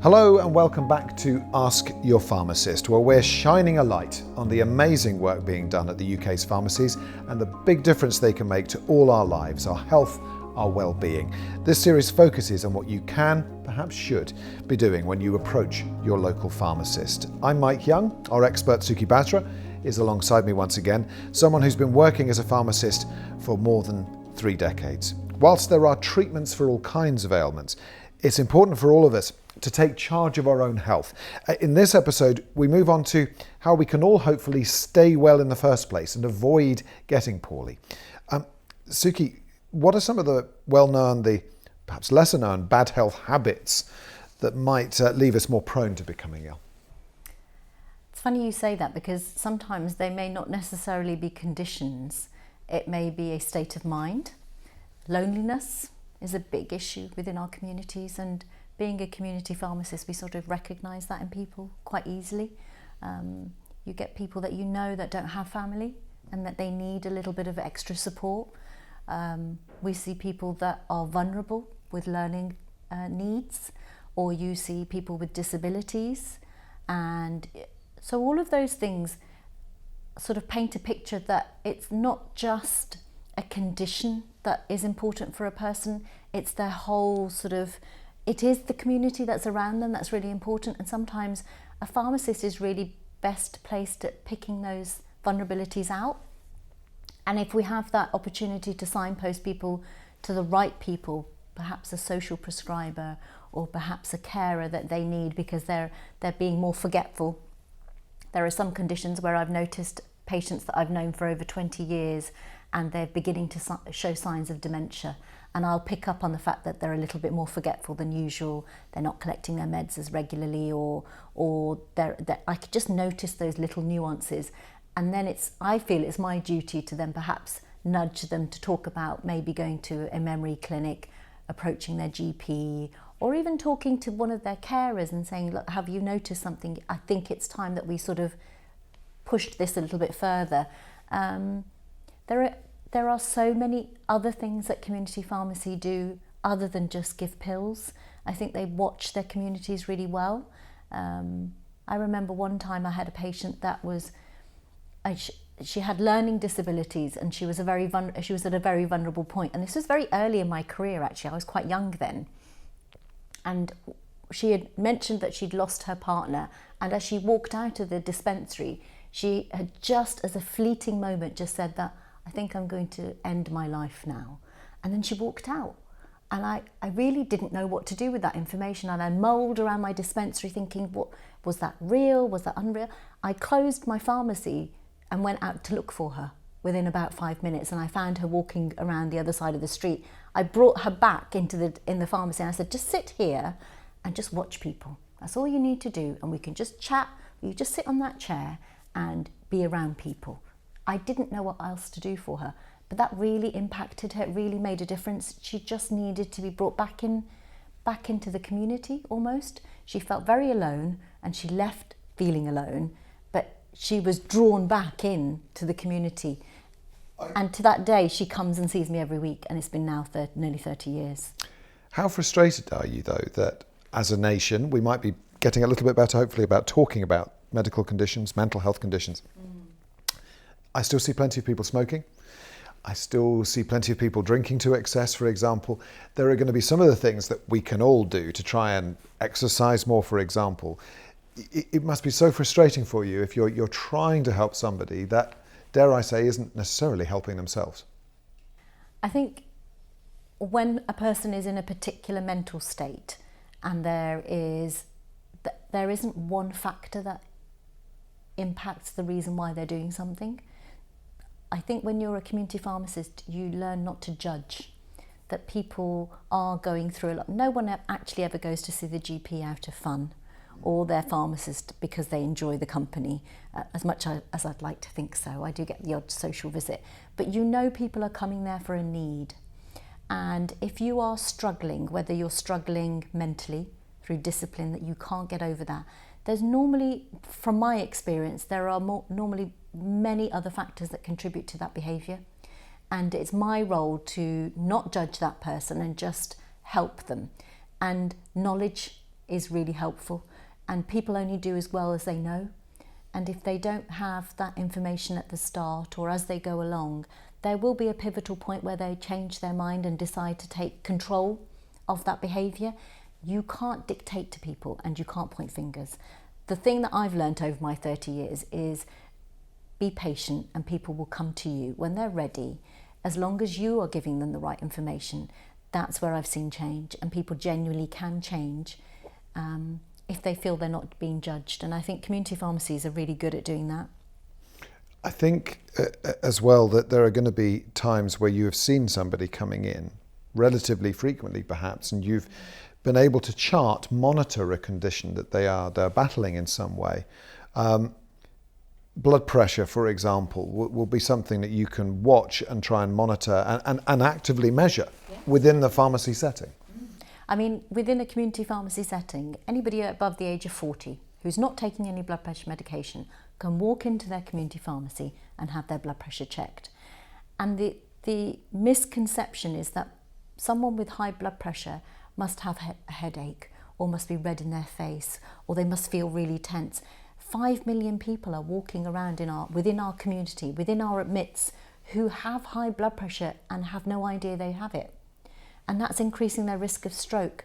Hello and welcome back to Ask Your Pharmacist, where we're shining a light on the amazing work being done at the UK's pharmacies and the big difference they can make to all our lives, our health, our well-being. This series focuses on what you can, perhaps should, be doing when you approach your local pharmacist. I'm Mike Young. Our expert Suki Batra is alongside me once again, someone who's been working as a pharmacist for more than 3 decades. Whilst there are treatments for all kinds of ailments, it's important for all of us to take charge of our own health. In this episode, we move on to how we can all hopefully stay well in the first place and avoid getting poorly. Suki, what are some of the well-known, the perhaps lesser-known bad health habits that might leave us more prone to becoming ill? It's funny you say that because sometimes they may not necessarily be conditions. It may be a state of mind. Loneliness is a big issue within our communities, and being a community pharmacist, we sort of recognise that in people quite easily. You get people that you know that don't have family and that they need a little bit of extra support. We see people that are vulnerable with learning needs, or you see people with disabilities. And so all of those things sort of paint a picture that it's not just a condition that is important for a person, it's their whole it is the community that's around them that's really important. And sometimes a pharmacist is really best placed at picking those vulnerabilities out. And if we have that opportunity to signpost people to the right people, perhaps a social prescriber or perhaps a carer that they need because they're being more forgetful. There are some conditions where I've noticed patients that I've known for over 20 years and they're beginning to show signs of dementia. And I'll pick up on the fact that they're a little bit more forgetful than usual. They're not collecting their meds as regularly, or I could just notice those little nuances. And then I feel it's my duty to then perhaps nudge them to talk about maybe going to a memory clinic, approaching their GP, or even talking to one of their carers and saying, look, have you noticed something? I think it's time that we sort of pushed this a little bit further. There are so many other things that community pharmacy do other than just give pills. I think they watch their communities really well. I remember one time I had a patient that was, she had learning disabilities and she was at a very vulnerable point. And this was very early in my career, actually. I was quite young then. And she had mentioned that she'd lost her partner. And as she walked out of the dispensary, she had just as a fleeting moment just said that, I think I'm going to end my life now. And then she walked out. And I really didn't know what to do with that information. And I mulled around my dispensary thinking, what was that real? Was that unreal? I closed my pharmacy and went out to look for her within about 5 minutes. And I found her walking around the other side of the street. I brought her back in the pharmacy and I said, just sit here and just watch people. That's all you need to do. And we can just chat. You just sit on that chair and be around people. I didn't know what else to do for her, but that really impacted her. It really made a difference. She just needed to be brought back into the community almost. She felt very alone and she left feeling alone, but she was drawn back in to the community. And to that day, she comes and sees me every week, and it's been now nearly 30 years. How frustrated are you, though, that as a nation, we might be getting a little bit better, hopefully, about talking about medical conditions, mental health conditions? I still see plenty of people smoking. I still see plenty of people drinking to excess, for example. There are going to be some of the things that we can all do to try and exercise more, for example. It must be so frustrating for you if you're trying to help somebody that, dare I say, isn't necessarily helping themselves. I think when a person is in a particular mental state and there isn't one factor that impacts the reason why they're doing something. I think when you're a community pharmacist, you learn not to judge, that people are going through a lot. No one actually ever goes to see the GP out of fun or their pharmacist because they enjoy the company, as much as I'd like to think so. I do get the odd social visit, but people are coming there for a need. And if you are struggling, whether you're struggling mentally through discipline that you can't get over that, there's normally, from my experience, there are normally many other factors that contribute to that behaviour. And it's my role to not judge that person and just help them. And knowledge is really helpful, and people only do as well as they know. And if they don't have that information at the start or as they go along, there will be a pivotal point where they change their mind and decide to take control of that behaviour. You can't dictate to people and you can't point fingers. The thing that I've learnt over my 30 years is be patient, and people will come to you when they're ready. As long as you are giving them the right information, that's where I've seen change, and people genuinely can change if they feel they're not being judged. And I think community pharmacies are really good at doing that. I think as well that there are going to be times where you have seen somebody coming in relatively frequently perhaps, and you've been able to monitor a condition that they're battling in some way. Blood pressure, for example, will be something that you can watch and try and monitor and actively measure within the pharmacy setting. I mean, within a community pharmacy setting, anybody above the age of 40 who's not taking any blood pressure medication can walk into their community pharmacy and have their blood pressure checked. And the misconception is that someone with high blood pressure must have a headache, or must be red in their face, or they must feel really tense. 5 million people are walking around within our community, within our midst, who have high blood pressure and have no idea they have it. And that's increasing their risk of stroke.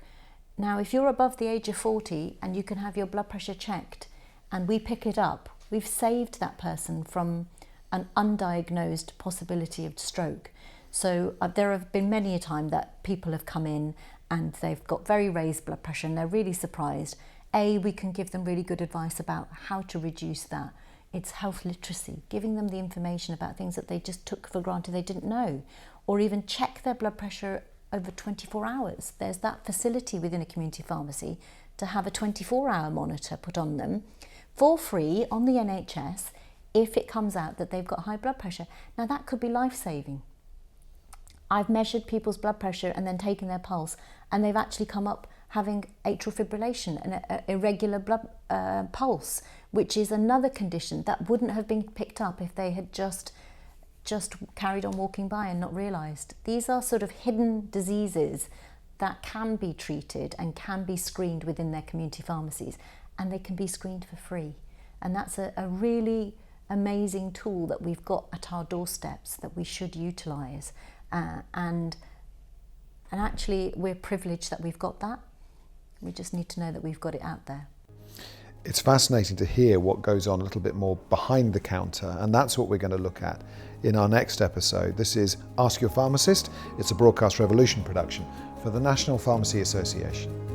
Now, if you're above the age of 40 and you can have your blood pressure checked and we pick it up, we've saved that person from an undiagnosed possibility of stroke. So there have been many a time that people have come in and they've got very raised blood pressure and they're really surprised. We can give them really good advice about how to reduce that. It's health literacy, giving them the information about things that they just took for granted they didn't know, or even check their blood pressure over 24 hours. There's that facility within a community pharmacy to have a 24-hour monitor put on them for free on the NHS if it comes out that they've got high blood pressure. Now that could be life-saving. I've measured people's blood pressure and then taken their pulse, and they've actually come up having atrial fibrillation and an irregular blood pulse, which is another condition that wouldn't have been picked up if they had just carried on walking by and not realised. These are sort of hidden diseases that can be treated and can be screened within their community pharmacies, and they can be screened for free. And that's a really amazing tool that we've got at our doorsteps that we should utilise. And actually we're privileged that we've got that. We just need to know that we've got it out there. It's fascinating to hear what goes on a little bit more behind the counter, and that's what we're going to look at in our next episode. This is Ask Your Pharmacist. It's a Broadcast Revolution production for the National Pharmacy Association.